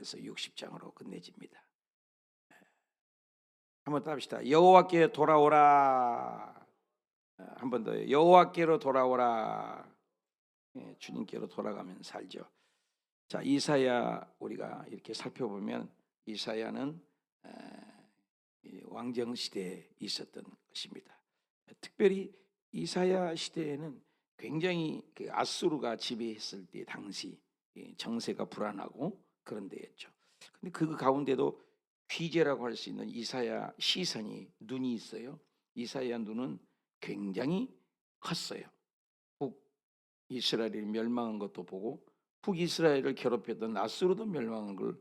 하면서 60장으로 끝내집니다. 한번 더 합시다. 여호와께 돌아오라. 한 번 더. 여호와께로 돌아오라. 주님께로 돌아가면 살죠. 자, 이사야 우리가 이렇게 살펴보면 이사야는 왕정 시대에 있었던 것입니다. 특별히 이사야 시대에는 굉장히 그 아수르가 지배했을 때 당시 정세가 불안하고 그런 때였죠. 근데 그 가운데도 귀재라고 할 수 있는 이사야 시선이 눈이 있어요. 이사야 눈은 굉장히 컸어요. 북이스라엘이 멸망한 것도 보고 북이스라엘을 괴롭혔던 아수르도 멸망한 걸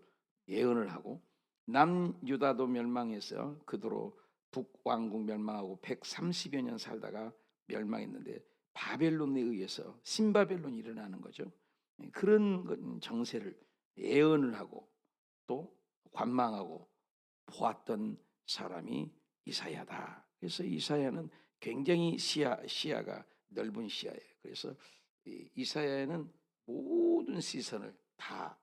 예언을 하고 남유다도 멸망해서 그대로 북왕국 멸망하고 130여 년 살다가 멸망했는데 바벨론에 의해서 신바벨론이 일어나는 거죠. 그런 정세를 예언을 하고 또 관망하고 보았던 사람이 이사야다. 그래서 이사야는 굉장히 시야가 넓은 시야예요. 그래서 이사야는 모든 시선을 다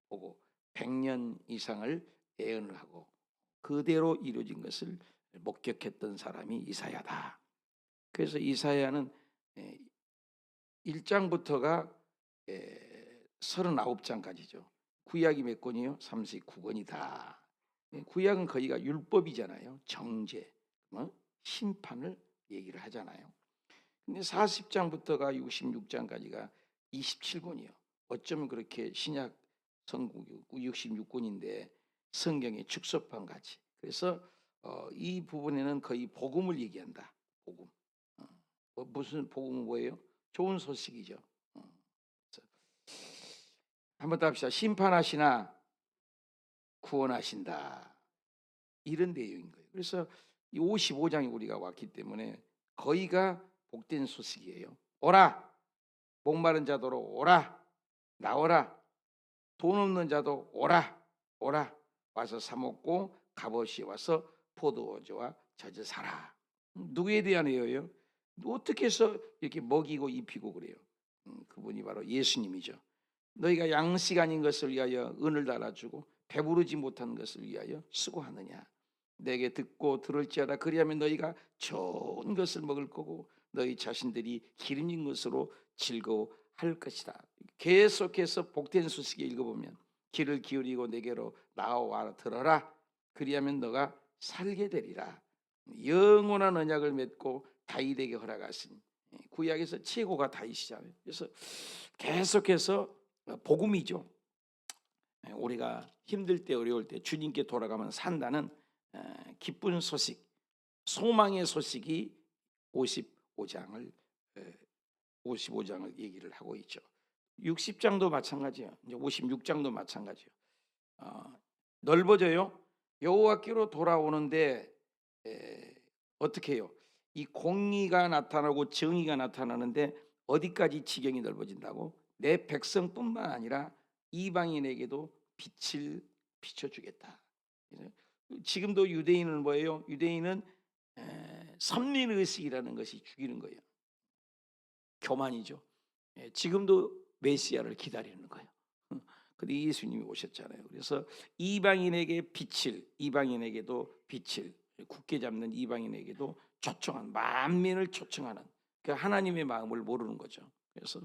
보고 100년 이상을 예언을 하고 그대로 이루어진 것을 목격했던 사람이 이사야다. 그래서 이사야는 1장부터가 39장까지죠. 구약이 몇 권이요? 39권이다. 구약은 거기가 율법이잖아요. 정죄, 심판을 얘기를 하잖아요. 근데 40장부터가 66장까지가 27권이요. 어쩌면 그렇게 신약 성국이 66권인데 성경의 축소판 같이. 그래서 이 부분에는 거의 복음을 얘기한다. 복음. 무슨 복음은 뭐예요? 좋은 소식이죠. 한번 더 합시다. 심판하시나 구원하신다. 이런 내용인 거예요. 그래서 이 55장에 우리가 왔기 때문에 거의가 복된 소식이에요. 오라, 목마른 자도로 오라, 나오라, 돈 없는 자도 오라, 오라, 와서 사 먹고 값없이 와서 포도주와 젖어 사라. 누구에 대한 예요? 어떻게 해서 이렇게 먹이고 입히고 그래요? 그분이 바로 예수님이죠. 너희가 양식 아닌 것을 위하여 은을 달아주고 배부르지 못한 것을 위하여 수고하느냐? 내게 듣고 들을지어다. 그리하면 너희가 좋은 것을 먹을 거고 너희 자신들이 기름진 것으로 즐거워할 것이다. 계속해서 복된 소식에 읽어보면 귀를 기울이고 내게로 나와 들어라. 그리하면 너가 살게 되리라. 영원한 언약을 맺고 다윗에게 허락하신 구약에서 최고가 다윗이잖아요. 그래서 계속해서 복음이죠. 우리가 힘들 때 어려울 때 주님께 돌아가면 산다는 기쁜 소식, 소망의 소식이 55장을 얘기를 하고 있죠. 60장도 마찬가지예요. 이제 56장도 마찬가지예요. 넓어져요. 여호와께로 돌아오는데 어떻게 해요? 이 공의가 나타나고 정의가 나타나는데 어디까지 지경이 넓어진다고? 내 백성뿐만 아니라 이방인에게도 빛을 비춰주겠다. 지금도 유대인은 뭐예요? 유대인은 선민의식이라는 것이 죽이는 거예요. 교만이죠. 지금도 메시아를 기다리는 거예요. 근데 예수님이 오셨잖아요. 그래서 이방인에게 빛을, 이방인에게도 빛을, 굳게 잡는 이방인에게도 초청한, 만민을 초청하는 그 하나님의 마음을 모르는 거죠. 그래서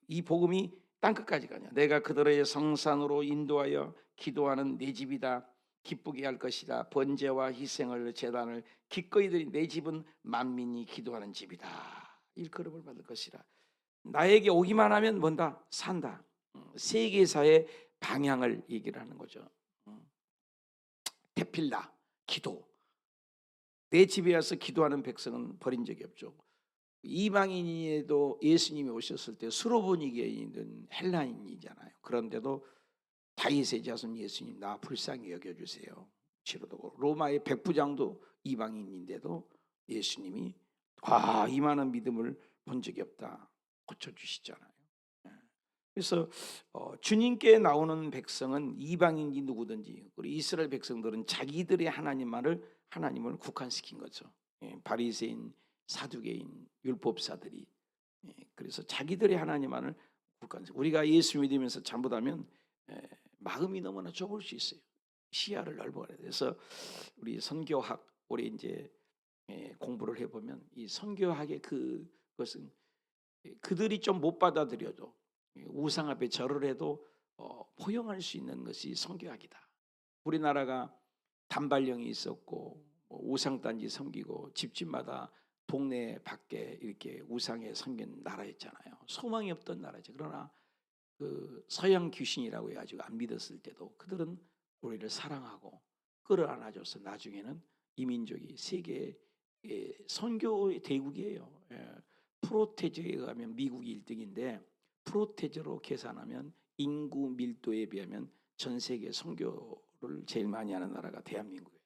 이 복음이 땅끝까지 가냐. 내가 그들의 성산으로 인도하여 기도하는 내 집이다. 기쁘게 할 것이다. 번제와 희생을 제단을 기꺼이 드린 내 집은 만민이 기도하는 집이다. 일컬음을 받을 것이라. 나에게 오기만 하면 뭔다? 산다. 세계사의 방향을 얘기를 하는 거죠. 테필라, 기도. 내 집에 와서 기도하는 백성은 버린 적이 없죠. 이방인에도 예수님이 오셨을 때 수로보니게 있는 헬라인이잖아요. 그런데도 다윗의 자손 예수님 나 불쌍히 여겨주세요. 치료도 로마의 백부장도 이방인인데도 예수님이 이 많은 믿음을 본 적이 없다. 고쳐주시잖아요. 그래서 주님께 나오는 백성은 이방인이 누구든지 우리 이스라엘 백성들은 자기들의 하나님을 국한시킨 거죠. 바리새인, 사두개인, 율법사들이 그래서 자기들의 하나님만을 국한시키고 우리가 예수 믿으면서 잘못하면 마음이 너무나 좁을 수 있어요. 시야를 넓어야 돼요. 그래서 우리 선교학 올해 이제 공부를 해보면 이 선교학의 그것은 그들이 좀 못 받아들여도 우상 앞에 절을 해도 포용할 수 있는 것이 선교학이다. 우리나라가 단발령이 있었고 우상단지 섬기고 집집마다 동네 밖에 이렇게 우상에 섬긴 나라였잖아요. 소망이 없던 나라죠. 그러나 그 서양 귀신이라고 해가지고 안 믿었을 때도 그들은 우리를 사랑하고 끌어안아줘서 나중에는 이 민족이 세계 선교 대국이에요. 프로테저에 의하면 미국이 1등인데 프로테저로 계산하면 인구 밀도에 비하면 전 세계 선교를 제일 많이 하는 나라가 대한민국이에요.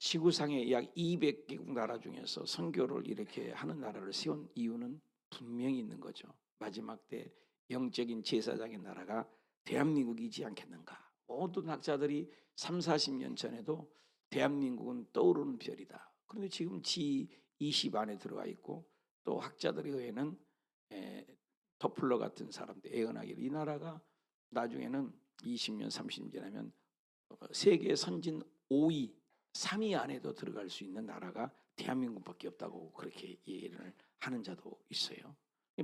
지구상의 약 200개국 나라 중에서 선교를 이렇게 하는 나라를 세운 이유는 분명히 있는 거죠. 마지막 때 영적인 제사장의 나라가 대한민국이지 않겠는가. 모든 학자들이 3, 40년 전에도 대한민국은 떠오르는 별이다. 그런데 지금 G20 안에 들어와 있고 또 학자들에 의해는 더플러 같은 사람들 예언하기를 이 나라가 나중에는 20년, 30년 지나면 세계 선진 5위, 3위 안에도 들어갈 수 있는 나라가 대한민국밖에 없다고 그렇게 얘기를 하는 자도 있어요.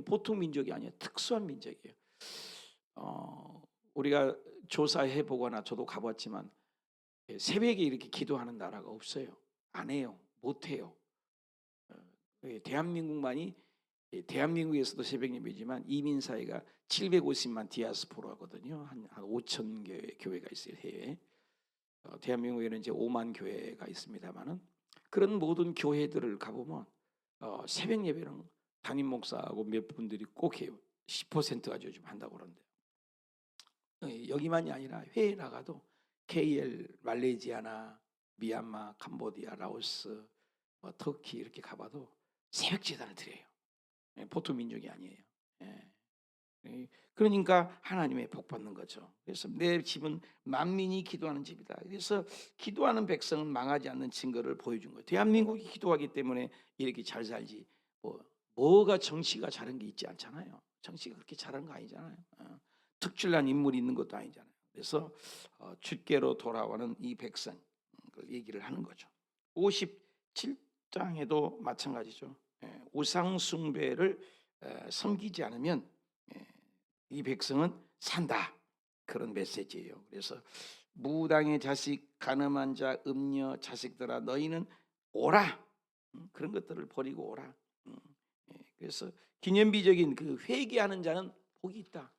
보통 민족이 아니에요. 특수한 민족이에요. 우리가 조사해 보거나 저도 가봤지만 새벽에 이렇게 기도하는 나라가 없어요. 안 해요. 못 해요. 대한민국만이 대한민국에서도 새벽 예배지만 이민 사회가 750만 디아스포라거든요. 한 5천 개 교회가 있어요. 해외에. 대한민국에는 이제 5만 교회가 있습니다만은 그런 모든 교회들을 가보면 새벽 예배는 담임 목사하고 몇 분들이 꼭 해요. 10%가 요즘 한다고 그러는데 여기만이 아니라 해외 나가도 KL, 말레이시아나 미얀마, 캄보디아, 라오스, 터키 이렇게 가봐도 새벽 제단을 드려요. 보통 민족이 아니에요. 그러니까 하나님의 복 받는 거죠. 그래서 내 집은 만민이 기도하는 집이다. 그래서 기도하는 백성은 망하지 않는 증거를 보여준 거예요. 대한민국이 기도하기 때문에 이렇게 잘 살지. 뭐가 정치가 잘한 게 있지 않잖아요. 정치가 그렇게 잘한 거 아니잖아요. 특출난 인물이 있는 것도 아니잖아요. 그래서 주께로 돌아오는 이 백성 그 얘기를 하는 거죠. 57장에도 마찬가지죠. 우상 숭배를 섬기지 않으면 이 백성은 산다. 그런 메시지예요. 그래서 무당의 자식, 가늠한 자, 음녀 자식들아 너희는 오라. 그런 것들을 버리고 오라. 그래서 기념비적인 그 회개하는 자는 복이 있다.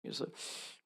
그래서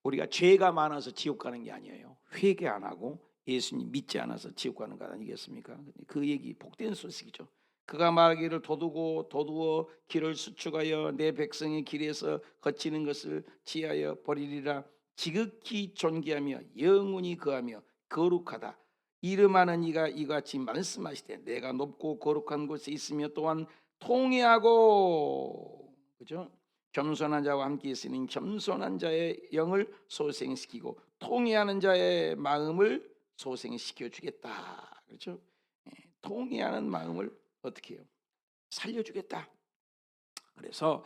우리가 죄가 많아서 지옥 가는 게 아니에요. 회개 안 하고 예수님 믿지 않아서 지옥 가는 것 아니겠습니까? 그 얘기 복된 소식이죠. 그가 말하기를 도두어 길을 수축하여 내 백성의 길에서 거치는 것을 지하여 버리리라. 지극히 존귀하며 영원히 거하며 거룩하다. 이름하는 이가 이같이 말씀하시되 내가 높고 거룩한 곳에 있으며 또한 통회하고 그죠? 겸손한 자와 함께 있으니 겸손한 자의 영을 소생시키고 통회하는 자의 마음을 소생시켜 주겠다. 그렇죠? 통회하는 마음을 어떻게 해요? 살려주겠다. 그래서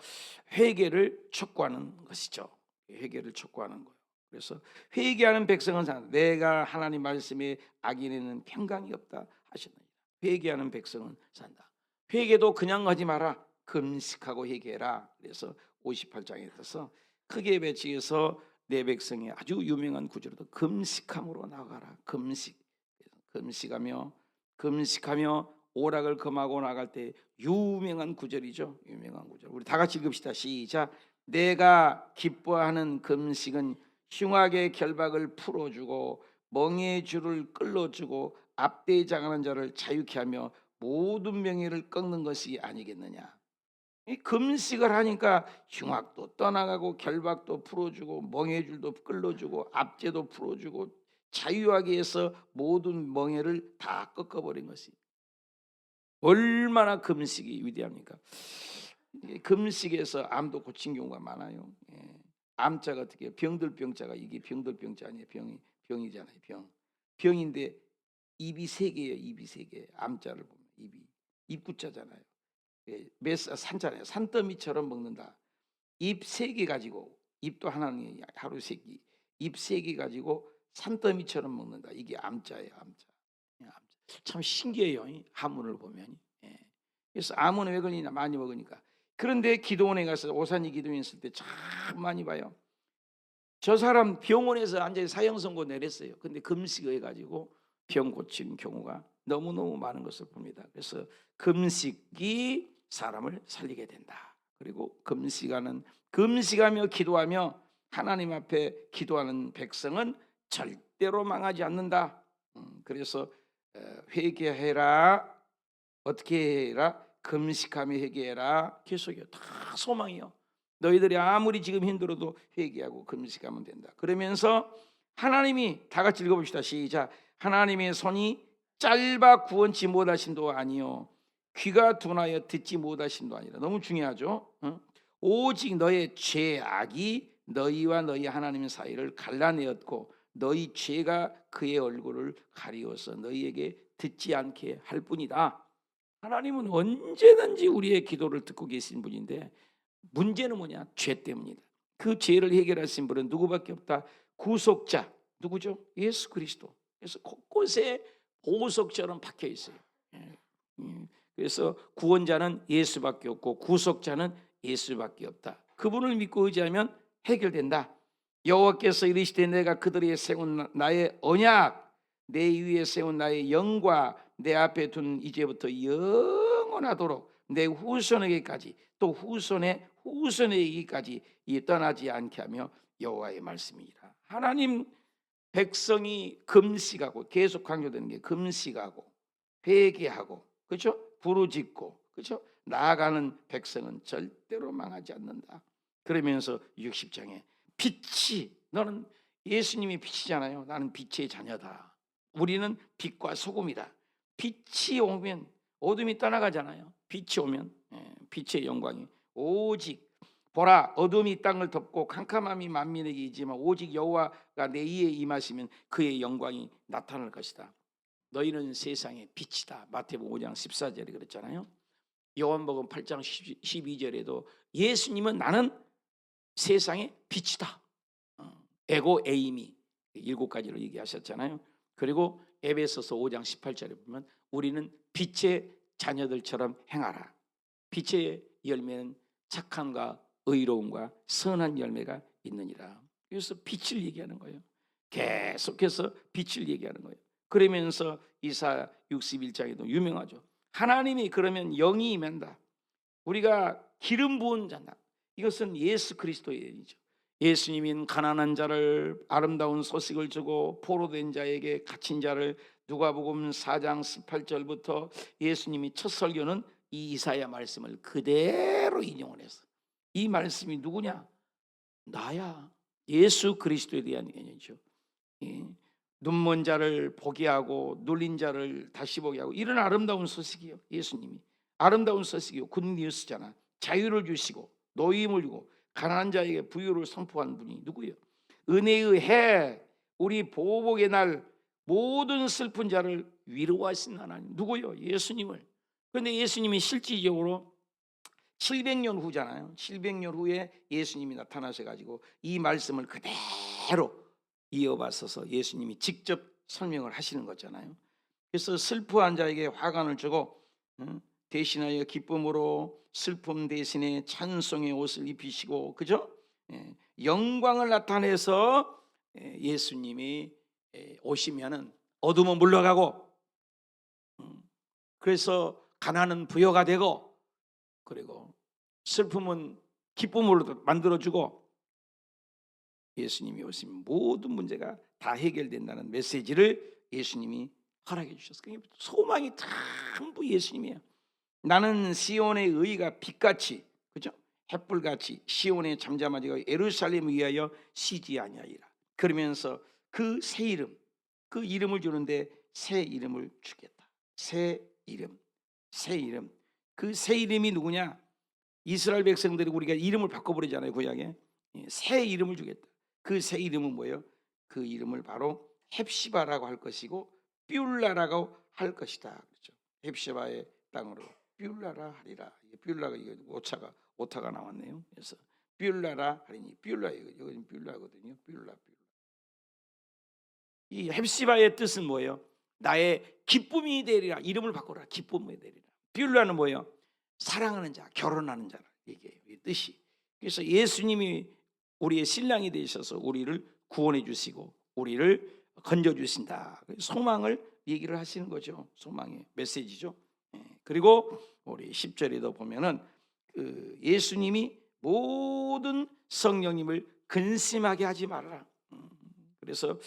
회개를 촉구하는 것이죠. 회개를 촉구하는 거예요. 그래서 회개하는 백성은 산다. 내가 하나님 말씀에 악인에는 평강이 없다 하셨느니라. 회개하는 백성은 산다. 회개도 그냥 하지 마라. 금식하고 회개해라. 그래서 58장에 있어서 크게 외치면서 내 백성이 아주 유명한 구절도 금식함으로 나가라. 금식하며 오락을 금하고 나갈 때 유명한 구절이죠. 유명한 구절. 우리 다 같이 읽읍시다. 시작. 내가 기뻐하는 금식은 흉악의 결박을 풀어주고 멍에의 줄을 끌어주고 압대장하는 자를 자유케 하며 모든 명예를 꺾는 것이 아니겠느냐. 이 금식을 하니까 흉악도 떠나가고 결박도 풀어주고 멍에줄도 끌어주고 압제도 풀어주고 자유하게 해서 모든 멍에를 다 꺾어버린 것이 얼마나 금식이 위대합니까? 금식에서 암도 고친 경우가 많아요. 암자가 어떻게 병들병자가 이게 병들병자 아니에요? 병이잖아요. 병인데 입이 세 개예요. 입이 세 개. 암자를 보면 입이 입구자잖아요. 산잖아요. 산더미처럼 먹는다. 입 세 개 가지고 입도 하나는 하루 세 끼. 입 3개 가지고 산더미처럼 먹는다. 이게 암자예요, 암자. 참 신기해요, 이 한문을 보면. 예. 그래서 암은 왜 걸리냐? 많이 먹으니까. 그런데 기도원에 가서 오산이 기도원 있을 때 참 많이 봐요. 저 사람 병원에서 완전히 사형 선고 내렸어요. 근데 금식을 해가지고 병 고친 경우가 너무너무 많은 것을 봅니다. 그래서 금식이 사람을 살리게 된다. 그리고 금식하며 기도하며 하나님 앞에 기도하는 백성은 절대로 망하지 않는다. 그래서 회개해라. 어떻게 해라? 금식하며 회개해라. 계속이요. 다 소망이요. 너희들이 아무리 지금 힘들어도 회개하고 금식하면 된다. 그러면서 하나님이 다 같이 읽어봅시다. 시작. 하나님의 손이 짧아 구원치 못하신도 아니요 귀가 둔하여 듣지 못하신도 아니라. 너무 중요하죠. 오직 너의 죄악이 너희와 너희 하나님 사이를 갈라내었고 너희 죄가 그의 얼굴을 가리워서 너희에게 듣지 않게 할 뿐이다. 하나님은 언제든지 우리의 기도를 듣고 계신 분인데 문제는 뭐냐? 죄 때문이다. 그 죄를 해결하신 분은 누구밖에 없다. 구속자. 누구죠? 예수 그리스도. 그래서 곳곳에 보석처럼 박혀 있어요. 그래서 구원자는 예수밖에 없고 구속자는 예수밖에 없다. 그분을 믿고 의지하면 해결된다. 여호와께서 이르시되 내가 그들에게 세운 나의 언약, 내 위에 세운 나의 영과 내 앞에 둔 이제부터 영원하도록 내 후손에게까지 또 후손의 후손에게까지 떠나지 않게 하며 여호와의 말씀이니라. 하나님 백성이 금식하고, 계속 강조되는 게 금식하고 회개하고, 그렇죠? 부르짖고, 그렇죠? 나아가는 백성은 절대로 망하지 않는다. 그러면서 60장에 빛이, 너는 예수님이 빛이잖아요. 나는 빛의 자녀다. 우리는 빛과 소금이다. 빛이 오면 어둠이 떠나가잖아요. 빛이 오면 빛의 영광이 오직 보라, 어둠이 땅을 덮고 캄캄함이 만민에게 있지만 오직 여호와가 내 위에 임하시면 그의 영광이 나타날 것이다. 너희는 세상의 빛이다. 마태복음 5장 14절에 그랬잖아요. 요한복음 8장 12절에도 예수님은 나는 세상의 빛이다. 에고 에이미 7가지를 얘기하셨잖아요. 그리고 에베소서 5장 18절에 보면 우리는 빛의 자녀들처럼 행하라. 빛의 열매는 착함과 의로움과 선한 열매가 있느니라. 그래서 빛을 얘기하는 거예요. 계속해서 빛을 얘기하는 거예요. 그러면서 이사야 61장에도 유명하죠. 하나님이 그러면 영이 임한다. 우리가 기름 부은 자다. 이것은 예수 그리스도의 일이죠. 예수님인 가난한 자를 아름다운 소식을 주고 포로된 자에게 갇힌 자를, 누가복음 4장 18절부터 예수님이 첫 설교는 이 이사야 말씀을 그대로 인용을 했어. 이 말씀이 누구냐? 나야. 예수 그리스도에 대한 얘기죠. 눈먼 자를 보게 하고 눌린 자를 다시 보게 하고, 이런 아름다운 소식이요. 예수님이 아름다운 소식이요. 굿뉴스잖아. 자유를 주시고 노임을 주고 가난한 자에게 부유를 선포한 분이 누구예요? 은혜의 해, 우리 보복의 날 모든 슬픈 자를 위로하신 하나님 누구예요? 예수님을. 그런데 예수님이 실질적으로 700년 후잖아요. 700년 후에 예수님이 나타나셔가지고 이 말씀을 그대로 이어받아서 예수님이 직접 설명을 하시는 거잖아요. 그래서 슬퍼한 자에게 화관을 주고 대신하여 기쁨으로 슬픔 대신에 찬송의 옷을 입히시고, 그죠? 영광을 나타내서 예수님이 오시면은 어둠은 물러가고, 그래서 가난은 부여가 되고, 그리고 슬픔은 기쁨으로 만들어주고, 예수님이 오시면 모든 문제가 다 해결된다는 메시지를 예수님이 허락해 주셨어요. 소망이 전부 예수님이에요. 나는 시온의 의가 빛같이, 그죠? 햇불같이 시온에 잠잠하지가 예루살렘을 위하여 쉬지 아니하리라. 그러면서 그 새 이름, 그 이름을 주는데 새 이름을 주겠다. 새 이름, 새 이름. 그 새 이름이 누구냐? 이스라엘 백성들이 우리가 이름을 바꿔버리잖아요. 구약에 새 이름을 주겠다. 그 새 이름은 뭐예요? 그 이름을 바로 헵시바라고 할 것이고 뷸라라고 할 것이다. 그렇죠? 헵시바의 땅으로 뷸라라 하리라. 뷸라가 이거 오타가 나왔네요. 그래서 뷸라라 하리니, 뷸라 이거는 뷸라거든요. 뷸라. 이 헵시바의 뜻은 뭐예요? 나의 기쁨이 되리라. 이름을 바꾸라. 기쁨이 되리라. 비율라는 뭐예요? 사랑하는 자, 결혼하는 자라 얘기해요. 이 뜻이. 그래서 예수님이 우리의 신랑이 되셔서 우리를 구원해 주시고 우리를 건져 주신다. 소망을 얘기를 하시는 거죠. 소망의 메시지죠. 그리고 우리 10절에도 보면은 그 예수님이 모든 성령님을 근심하게 하지 말아라. 그래서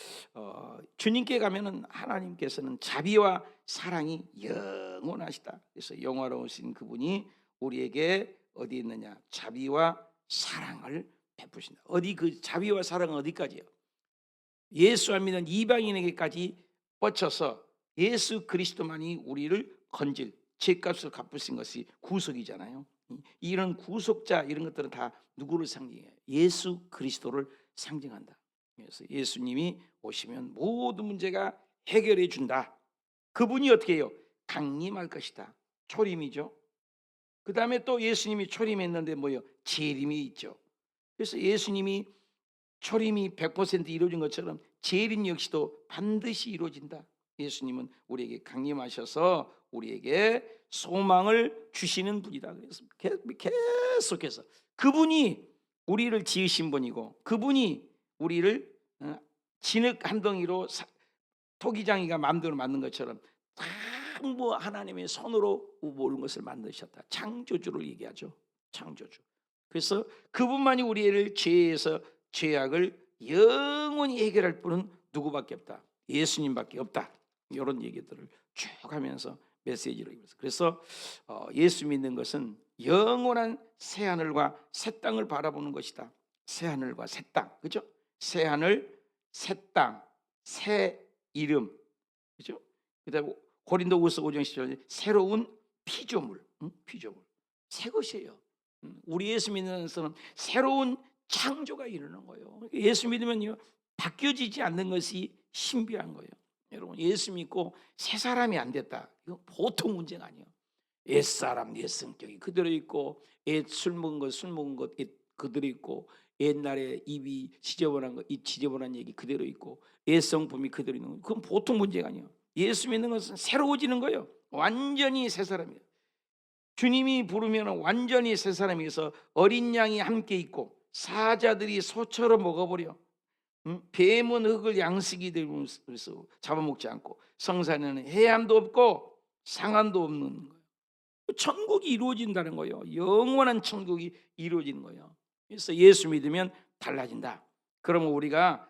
주님께 가면은 하나님께서는 자비와 사랑이 영원하시다. 그래서 영화로우신 그분이 우리에게 어디 있느냐? 자비와 사랑을 베푸신다. 어디 그 자비와 사랑은 어디까지요? 예수 안 믿는 이방인에게까지 뻗쳐서 예수 그리스도만이 우리를 건질 죄값을 갚으신 것이 구속이잖아요. 이런 구속자 이런 것들은 다 누구를 상징해요? 예수 그리스도를 상징한다. 그래서 예수님이 오시면 모든 문제가 해결해 준다. 그분이 어떻게 해요? 강림할 것이다. 초림이죠. 그 다음에 또 예수님이 초림했는데 뭐예요? 재림이 있죠. 그래서 예수님이 초림이 100% 이루어진 것처럼 재림 역시도 반드시 이루어진다. 예수님은 우리에게 강림하셔서 우리에게 소망을 주시는 분이다. 그래서 계속해서 그분이 우리를 지으신 분이고 그분이 우리를 진흙 한 덩이로 토기장이가 마음대로 만든 것처럼 전부 하나님의 손으로 모든 것을 만드셨다. 창조주를 얘기하죠. 창조주. 그래서 그분만이 우리를 죄에서 죄악을 영원히 해결할 분은 누구밖에 없다. 예수님밖에 없다. 이런 얘기들을 쭉 하면서 메시지로 입었어요. 그래서 예수 믿는 것은 영원한 새 하늘과 새 땅을 바라보는 것이다. 새 하늘과 새 땅, 그죠? 새 하늘, 새 땅, 새 이름, 그죠? 그다음에 고린도후서 5장 10절 새로운 피조물, 피조물, 새 것이에요. 우리 예수 믿는 사람은 새로운 창조가 이루는 거예요. 예수 믿으면요 바뀌어지지 않는 것이 신비한 거예요. 여러분 예수 믿고 새 사람이 안 됐다. 이거 보통 문제가 아니에요. 옛 사람, 옛 성격이 그대로 있고 옛 술 먹은 것 그대로 있고 옛날에 입이 지저분한 거, 입 지저분한 얘기 그대로 있고 옛 성품이 그대로 있는 거. 그건 보통 문제가 아니에요. 예수 믿는 것은 새로워지는 거예요. 완전히 새 사람이에요. 주님이 부르면 완전히 새 사람이어서 어린 양이 함께 있고 사자들이 소처럼 먹어버려. 뱀은 흙을 양식이 되면서 잡아먹지 않고 성산에는 해함도 없고 상한도 없는 거예요. 천국이 이루어진다는 거예요. 영원한 천국이 이루어지는 거예요. 그래서 예수 믿으면 달라진다. 그러면 우리가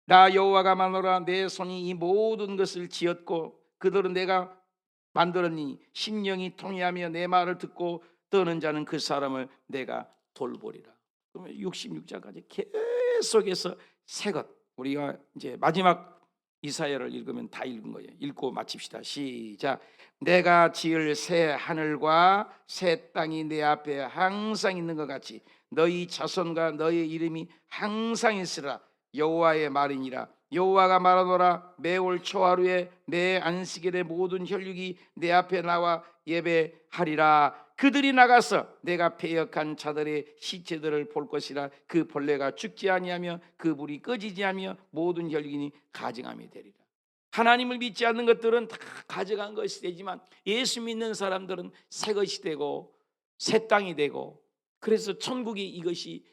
나 여호와가 마노라 내 손이 이 모든 것을 지었고 그들은 내가 만들었니 심령이 통회하며 내 말을 듣고 떠는 자는 그 사람을 내가 돌보리라. 그러면 66장까지 계속해서 새것 우리가 이제 마지막 이사야를 읽으면 다 읽은 거예요. 읽고 마칩시다. 시작. 내가 지을 새 하늘과 새 땅이 내 앞에 항상 있는 것 같이 너희 자손과 너희 이름이 항상 있으라. 여호와의 말이니라. 여호와가 말하노라 매월 초하루에 내 안식일의 모든 혈육이 내 앞에 나와 예배하리라. 그들이 나가서 내가 패역한 자들의 시체들을 볼 것이라. 그 벌레가 죽지 아니하며 그 물이 꺼지지 않으며 모든 혈육이 가증함이 되리라. 하나님을 믿지 않는 것들은 다 가져간 것이 되지만 예수 믿는 사람들은 새 것이 되고 새 땅이 되고 그래서 천국이 이것이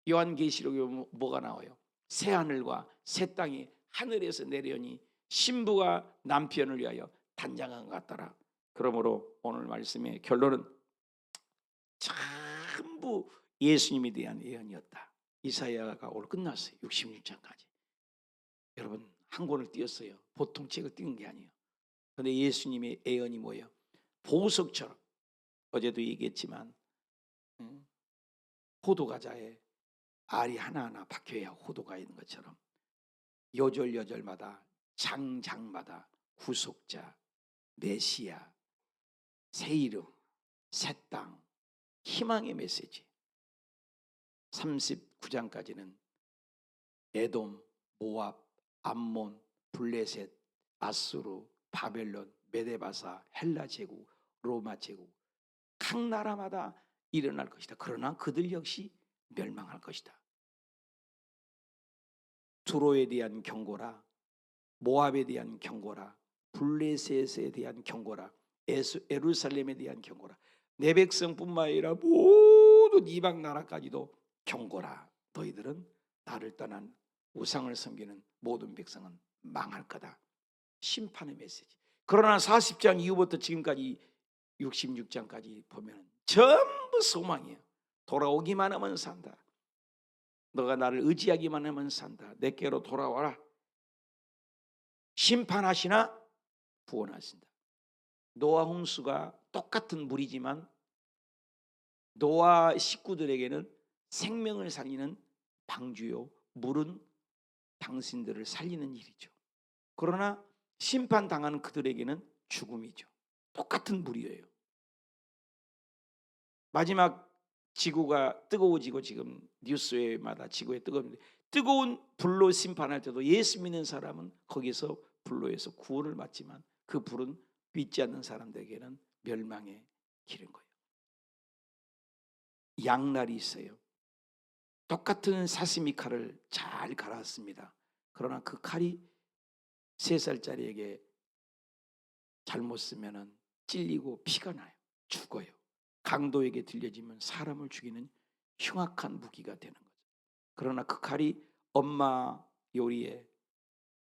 요한계시록에 뭐가 나와요? 새 하늘과 새 땅이 하늘에서 내려오니 신부가 남편을 위하여 단장한 것 같더라. 그러므로 오늘 말씀의 결론은 전부 예수님에 대한 예언이었다. 이사야가 오늘 끝났어요. 66장까지. 여러분 한 권을 띄었어요. 보통 책을 띄운 게 아니에요. 그런데 예수님의 예언이 뭐예요? 보석처럼 어제도 얘기했지만 호두과자에 알이 하나하나 박혀야 호두가 있는 것처럼 여절여절마다 장장마다 구속자, 메시아, 새 이름, 새 땅, 희망의 메시지. 39장까지는 에돔, 모압, 암몬, 블레셋, 아수르, 바벨론, 메데바사, 헬라 제국, 로마 제국 각 나라마다 일어날 것이다. 그러나 그들 역시 멸망할 것이다. 두로에 대한 경고라 모압에 대한 경고라, 블레셋에 대한 경고라, 예루살렘에 대한 경고라, 내 백성뿐만 아니라 모든 이방 나라까지도 경고라. 너희들은 나를 떠난 우상을 섬기는 모든 백성은 망할 거다. 심판의 메시지. 그러나 40장 이후부터 지금까지 66장까지 보면 전부 소망이에요. 돌아오기만 하면 산다. 너가 나를 의지하기만 하면 산다. 내게로 돌아와라. 심판하시나 구원하신다. 노아 홍수가 똑같은 물이지만 노아 식구들에게는 생명을 살리는 방주요, 물은 당신들을 살리는 일이죠. 그러나 심판당하는 그들에게는 죽음이죠. 똑같은 물이에요. 마지막 지구가 뜨거워지고 지금 뉴스마다 지구에 뜨거운 불로 심판할 때도 예수 믿는 사람은 거기서 불로에서 구원을 받지만 그 불은 믿지 않는 사람들에게는 멸망의 길인 거예요. 양날이 있어요. 똑같은 사시미 칼을 잘 갈았습니다. 그러나 그 칼이 3살짜리에게 잘못 쓰면 찔리고 피가 나요. 죽어요. 강도에게 들려지면 사람을 죽이는 흉악한 무기가 되는 거죠. 그러나 그 칼이 엄마 요리에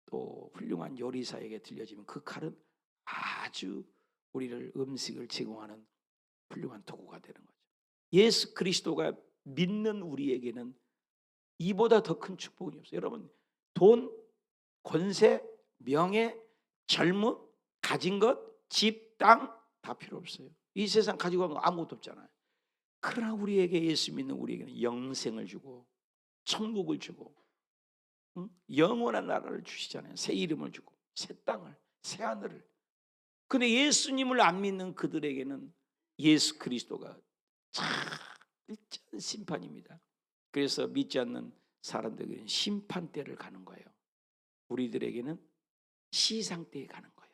또 훌륭한 요리사에게 들려지면 그 칼은 아주 우리를 음식을 제공하는 훌륭한 도구가 되는 거죠. 예수 그리스도가 믿는 우리에게는 이보다 더 큰 축복이 없어요. 여러분, 돈, 권세, 명예, 젊음, 가진 것, 집, 땅 다 필요 없어요. 이 세상 가지고 가는 거 아무것도 없잖아요. 그러나 우리에게, 예수 믿는 우리에게는 영생을 주고 천국을 주고 영원한 나라를 주시잖아요. 새 이름을 주고 새 땅을, 새 하늘을. 근데 예수님을 안 믿는 그들에게는 예수 그리스도가 참 일전 심판입니다. 그래서 믿지 않는 사람들에게는 심판대를 가는 거예요. 우리들에게는 시상대에 가는 거예요.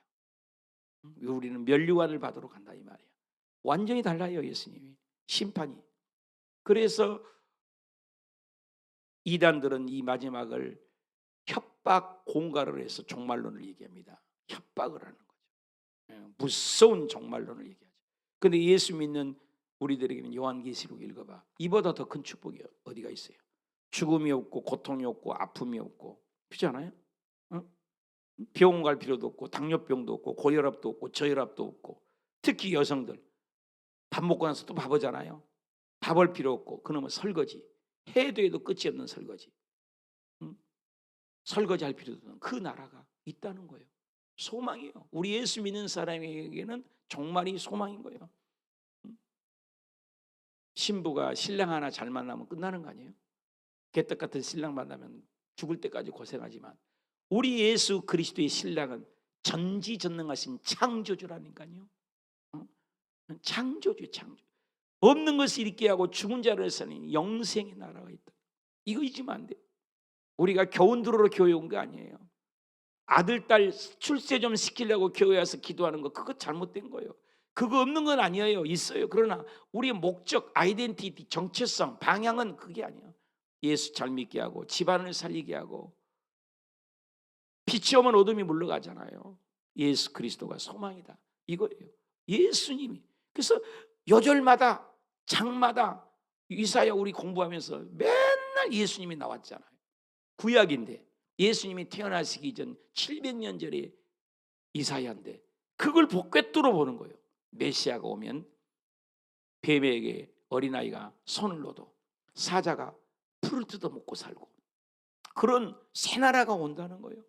우리는 면류관을 받으러 간다 이 말이에요. 완전히 달라요. 예수님이 심판이. 그래서 이단들은 이 마지막을 협박 공갈을 해서 종말론을 얘기합니다. 협박을 하는 거죠. 무서운 종말론을 얘기하죠. 그런데 예수 믿는 우리들에게는 요한계시록 읽어봐. 이보다 더 큰 축복이 어디가 있어요? 죽음이 없고 고통이 없고 아픔이 없고, 그렇지 않아요? 병원 갈 필요도 없고 당뇨병도 없고 고혈압도 없고 저혈압도 없고, 특히 여성들 밥 먹고 나서 또 바보잖아요. 밥을 필요 없고 그놈은 설거지, 해도 해도 끝이 없는 설거지, 설거지 할 필요도 없는 그 나라가 있다는 거예요. 소망이에요. 우리 예수 믿는 사람에게는 정말이 소망인 거예요. 신부가 신랑 하나 잘 만나면 끝나는 거 아니에요? 개떡 같은 신랑 만나면 죽을 때까지 고생하지만 우리 예수 그리스도의 신랑은 전지전능하신 창조주라니까요. 창조주, 창조. 없는 것을 있게 하고 죽은 자를 살리는 영생의 나라가 있다. 이거 잊으면 안 돼요. 우리가 겨운 들어로 교회 온 거 아니에요. 아들, 딸 출세 좀 시키려고 교회 와서 기도하는 거, 그거 잘못된 거예요. 그거 없는 건 아니에요. 있어요. 그러나 우리의 목적, 아이덴티티, 정체성, 방향은 그게 아니에요. 예수 잘 믿게 하고 집안을 살리게 하고, 빛이 오면 어둠이 물러가잖아요. 예수 그리스도가 소망이다 이거예요. 예수님이. 그래서 여절마다 장마다 이사야 우리 공부하면서 맨날 예수님이 나왔잖아요. 구약인데 예수님이 태어나시기 전 700년 전에 이사야인데 그걸 꿰뚫어 보는 거예요. 메시아가 오면 뱀에게 어린아이가 손을 넣어도 사자가 풀을 뜯어 먹고 살고, 그런 새 나라가 온다는 거예요.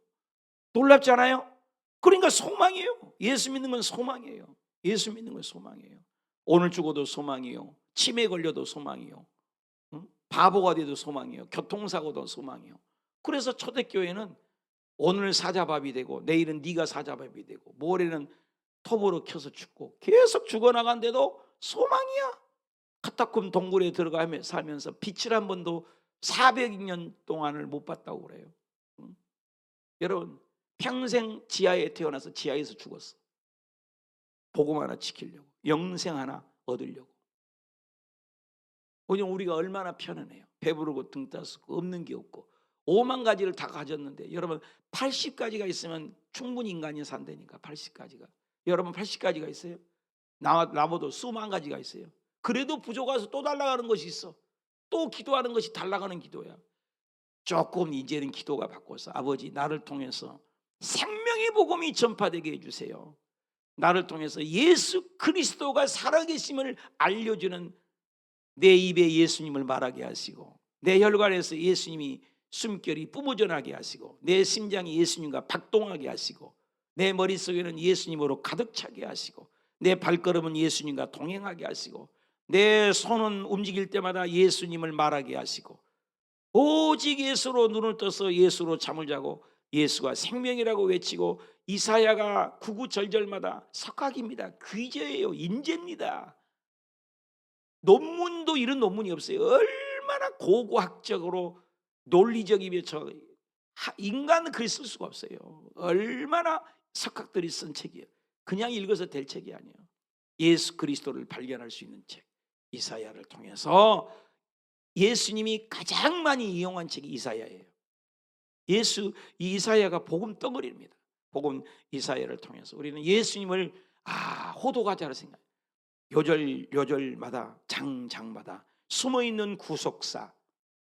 놀랍잖아요. 그러니까 소망이에요. 예수 믿는 건 소망이에요. 예수 믿는 건 소망이에요. 오늘 죽어도 소망이요, 치매 걸려도 소망이요, 바보가 돼도 소망이요, 교통사고도 소망이요. 그래서 초대교회는 오늘 사자밥이 되고 내일은 네가 사자밥이 되고 모레는 톱으로 켜서 죽고 계속 죽어나간데도 소망이야. 카타콤 동굴에 들어가 살면서 빛을 한 번도 400년 동안을 못 봤다고 그래요. 여러분, 평생 지하에 태어나서 지하에서 죽었어. 복음 하나 지키려고, 영생 하나 얻으려고. 오늘 우리가 얼마나 편안해요. 배부르고 등 따스고 없는 게 없고 5만 가지를 다 가졌는데 여러분 80가지가 있으면 충분히 인간이 산다니까. 80가지가. 여러분 80가지가 있어요? 나보다 수만 가지가 있어요. 그래도 부족해서 또 달라가는 것이 있어. 또 기도하는 것이 달라가는 기도야. 조금 이제는 기도가 바꿔서 아버지 나를 통해서 생명의 복음이 전파되게 해주세요. 나를 통해서 예수 그리스도가 살아계심을 알려주는 내 입에 예수님을 말하게 하시고 내 혈관에서 예수님이 숨결이 뿜어져 나게 하시고 내 심장이 예수님과 박동하게 하시고 내 머릿속에는 예수님으로 가득 차게 하시고 내 발걸음은 예수님과 동행하게 하시고 내 손은 움직일 때마다 예수님을 말하게 하시고 오직 예수로 눈을 떠서 예수로 잠을 자고 예수가 생명이라고 외치고 이사야가 구구절절마다 석학입니다. 귀재예요. 인재입니다. 논문도 이런 논문이 없어요. 얼마나 고고학적으로 논리적이며 인간은 글 쓸 수가 없어요. 얼마나 석학들이 쓴 책이에요. 그냥 읽어서 될 책이 아니에요. 예수 그리스도를 발견할 수 있는 책. 이사야를 통해서 예수님이 가장 많이 이용한 책이 이사야예요. 이 이사야가 복음 덩어리입니다. 복음 이사야를 통해서 우리는 예수님을 호도가자로 생각해요. 요절마다 장마다 숨어있는 구속사,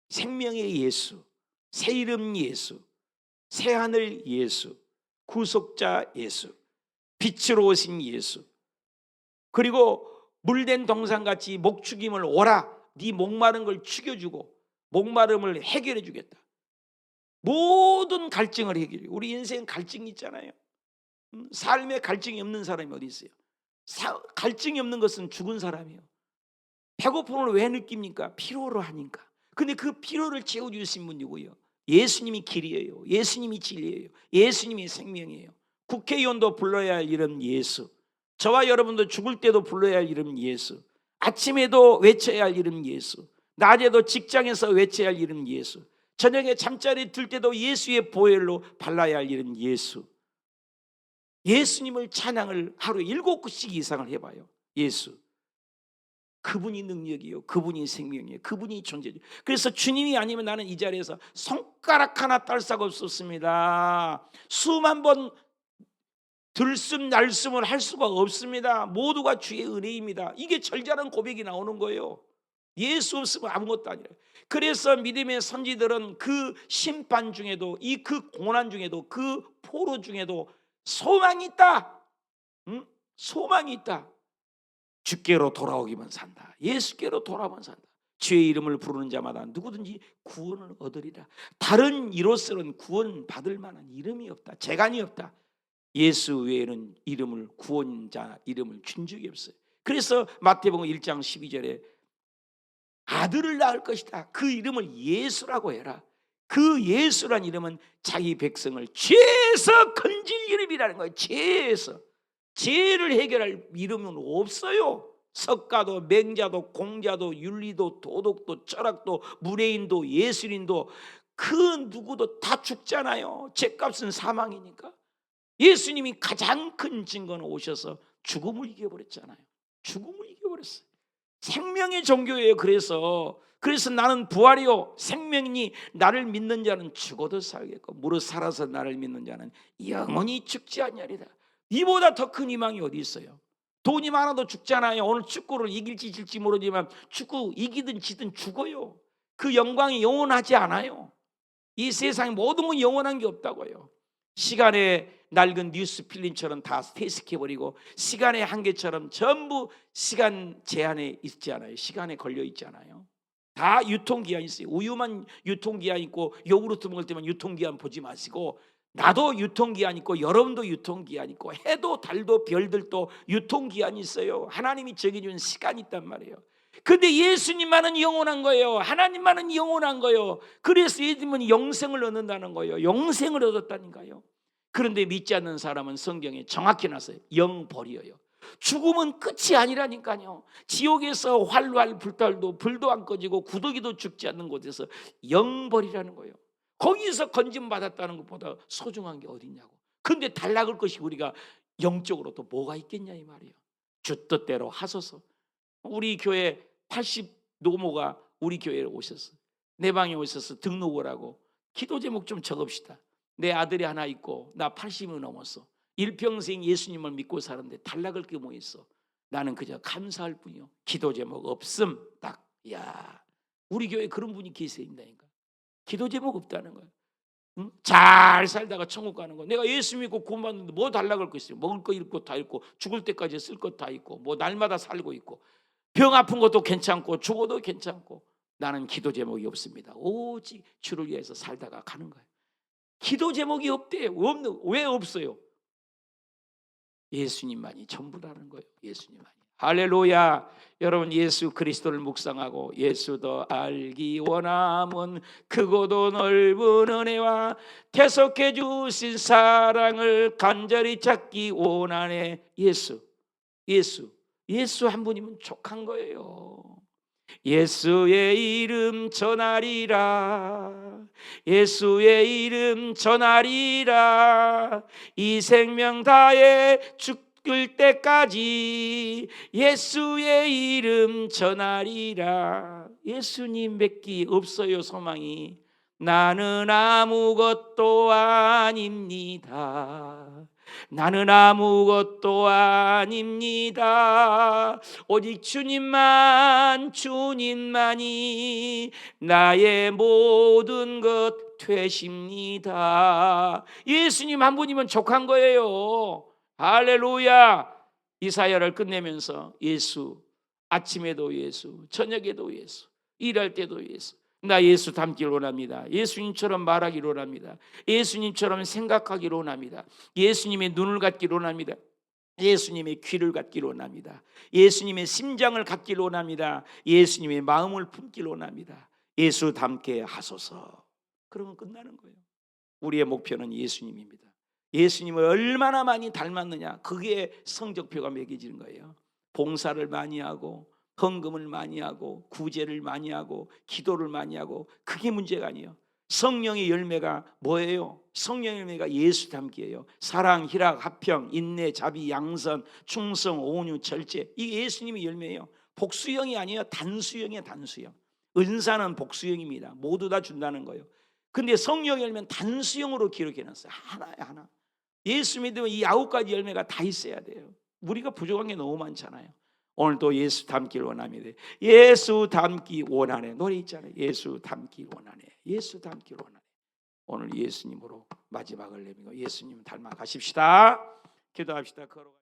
생명의 예수, 새 이름 예수, 새 하늘 예수, 구속자 예수, 빛으로 오신 예수, 그리고 물된 동산같이 목축임을 오라, 네 목마른 걸 죽여주고 목마름을 해결해 주겠다. 모든 갈증을 해결해. 우리 인생 갈증이 있잖아요. 삶에 갈증이 없는 사람이 어디 있어요? 갈증이 없는 것은 죽은 사람이에요. 배고픔을 왜 느낍니까? 피로를 하니까. 근데 그 피로를 채워주신 분이고요, 예수님이 길이에요. 예수님이 진리예요. 예수님이 생명이에요. 국회의원도 불러야 할 이름 예수, 저와 여러분도 죽을 때도 불러야 할 이름 예수, 아침에도 외쳐야 할 이름 예수, 낮에도 직장에서 외쳐야 할 이름 예수, 저녁에 잠자리 들 때도 예수의 보혈로 발라야 할 이름 예수. 예수님을 찬양을 하루에 7곡씩 이상을 해봐요. 예수. 그분이 능력이요, 그분이 생명이에요, 그분이 존재죠. 그래서 주님이 아니면 나는 이 자리에서 손가락 하나 딸 싹 없었습니다. 수만 번 들숨 날숨을 할 수가 없습니다. 모두가 주의 은혜입니다. 이게 절절한 고백이 나오는 거예요. 예수 없으면 아무것도 아니라. 그래서 믿음의 선지들은 그 심판 중에도, 그 고난 중에도, 그 포로 중에도 소망이 있다. 소망이 있다. 주께로 돌아오기만 산다. 예수께로 돌아오면 산다. 주의 이름을 부르는 자마다 누구든지 구원을 얻으리라. 다른 이로서는 구원 받을 만한 이름이 없다. 재간이 없다. 예수 외에는 구원자 이름을 준 적이 없어요. 그래서 마태복음 1장 12절에 아들을 낳을 것이다. 그 이름을 예수라고 해라. 그 예수란 이름은 자기 백성을 죄에서 건질 이름이라는 거예요. 죄를 해결할 이름은 없어요. 석가도 맹자도 공자도 윤리도 도덕도 철학도 무례인도 예술인도 그 누구도 다 죽잖아요. 죄값은 사망이니까. 예수님이 가장 큰 증거는 오셔서 죽음을 이겨버렸잖아요. 죽음을 이겨버렸어요. 생명의 종교예요. 그래서 나는 부활이요 생명이니 나를 믿는 자는 죽어도 살겠고 무릇 살아서 나를 믿는 자는 영원히 죽지 아니하리라. 이보다 더 큰 희망이 어디 있어요? 돈이 많아도 죽잖아요. 오늘 축구를 이길지 질지 모르지만 축구 이기든 지든 죽어요. 그 영광이 영원하지 않아요. 이 세상에 모든 건 영원한 게 없다고요. 시간의 낡은 뉴스 필름처럼 다 퇴색해버리고 시간의 한계처럼 전부 시간 제한에 있지 않아요. 시간에 걸려 있지 않아요. 다 유통기한 있어요. 우유만 유통기한 있고 요구르트 먹을 때만 유통기한 보지 마시고 나도 유통기한 있고 여러분도 유통기한 있고 해도 달도 별들도 유통기한이 있어요. 하나님이 정해준 시간이 있단 말이에요. 근데 예수님만은 영원한 거예요. 하나님만은 영원한 거예요. 그래서 예수님은 영생을 얻는다는 거예요. 영생을 얻었다니까요. 그런데 믿지 않는 사람은 성경에 정확히 나서요. 영벌이에요. 죽음은 끝이 아니라니까요. 지옥에서 활활 불탈도 불도 안 꺼지고 구더기도 죽지 않는 곳에서 영벌이라는 거예요. 거기서 건진 받았다는 것보다 소중한 게 어딨냐고. 근데 달라질 것이 우리가 영적으로 또 뭐가 있겠냐 이 말이에요. 주 뜻대로 하소서. 우리 교회 80 노모가 우리 교회에 오셨어요. 내 방에 오셔서 등록을 하고 기도 제목 좀 적읍시다. 내 아들이 하나 있고 나 80이 넘었어. 일평생 예수님을 믿고 사는데 달라갈 게 뭐 있어. 나는 그저 감사할 뿐이요. 기도 제목 없음. 딱. 야, 우리 교회 그런 분이 계신다니까. 기도 제목 없다는 거야. 응? 잘 살다가 천국 가는 거. 내가 예수 믿고 구원받는데 뭐 달라갈 거 있어요. 먹을 거 잃고 다 잃고 죽을 때까지 쓸 것 다 있고 뭐 날마다 살고 있고 병 아픈 것도 괜찮고 죽어도 괜찮고 나는 기도 제목이 없습니다. 오직 주를 위해서 살다가 가는 거예요. 기도 제목이 없대요. 왜 없어요? 예수님만이 전부라는 거예요. 예수님만이. 할렐루야. 여러분 예수 그리스도를 묵상하고 예수 더 알기 원함은 크고도 넓은 은혜와 계속해 주신 사랑을 간절히 찾기 원하네. 예수 한 분이면 족한 거예요. 예수의 이름 전하리라. 예수의 이름 전하리라. 이 생명 다해 죽을 때까지 예수의 이름 전하리라. 예수님 밖에 없어요. 소망이. 나는 아무것도 아닙니다. 나는 아무것도 아닙니다. 오직 주님만이 나의 모든 것 되십니다. 예수님 한 분이면 족한 거예요. 할렐루야. 이사야를 끝내면서 예수, 아침에도 예수, 저녁에도 예수, 일할 때도 예수. 나 예수 닮기를 원합니다. 예수님처럼 말하기를 원합니다. 예수님처럼 생각하기를 원합니다. 예수님의 눈을 갖기를 원합니다. 예수님의 귀를 갖기를 원합니다. 예수님의 심장을 갖기를 원합니다. 예수님의 마음을 품기를 원합니다. 예수 닮게 하소서. 그러면 끝나는 거예요. 우리의 목표는 예수님입니다. 예수님을 얼마나 많이 닮았느냐, 그게 성적표가 매겨지는 거예요. 봉사를 많이 하고 헌금을 많이 하고 구제를 많이 하고 기도를 많이 하고 그게 문제가 아니에요. 성령의 열매가 뭐예요? 성령의 열매가 예수 닮기예요. 사랑, 희락, 화평, 인내, 자비, 양선, 충성, 온유, 절제. 이게 예수님의 열매예요. 복수형이 아니에요. 단수형이에요. 단수형. 은사는 복수형입니다. 모두 다 준다는 거예요. 근데 성령의 열매는 단수형으로 기록해놨어요. 하나야 하나. 예수 믿으면 이 9가지 열매가 다 있어야 돼요. 우리가 부족한 게 너무 많잖아요. 오늘도 예수 닮기를 원합니다. 예수 닮기 원하네. 노래 있잖아요. 예수 닮기 원하네. 예수 닮기 원하네. 오늘 예수님으로 마지막을 내밀고 예수님 닮아 가십시다. 기도합시다. 걸어가.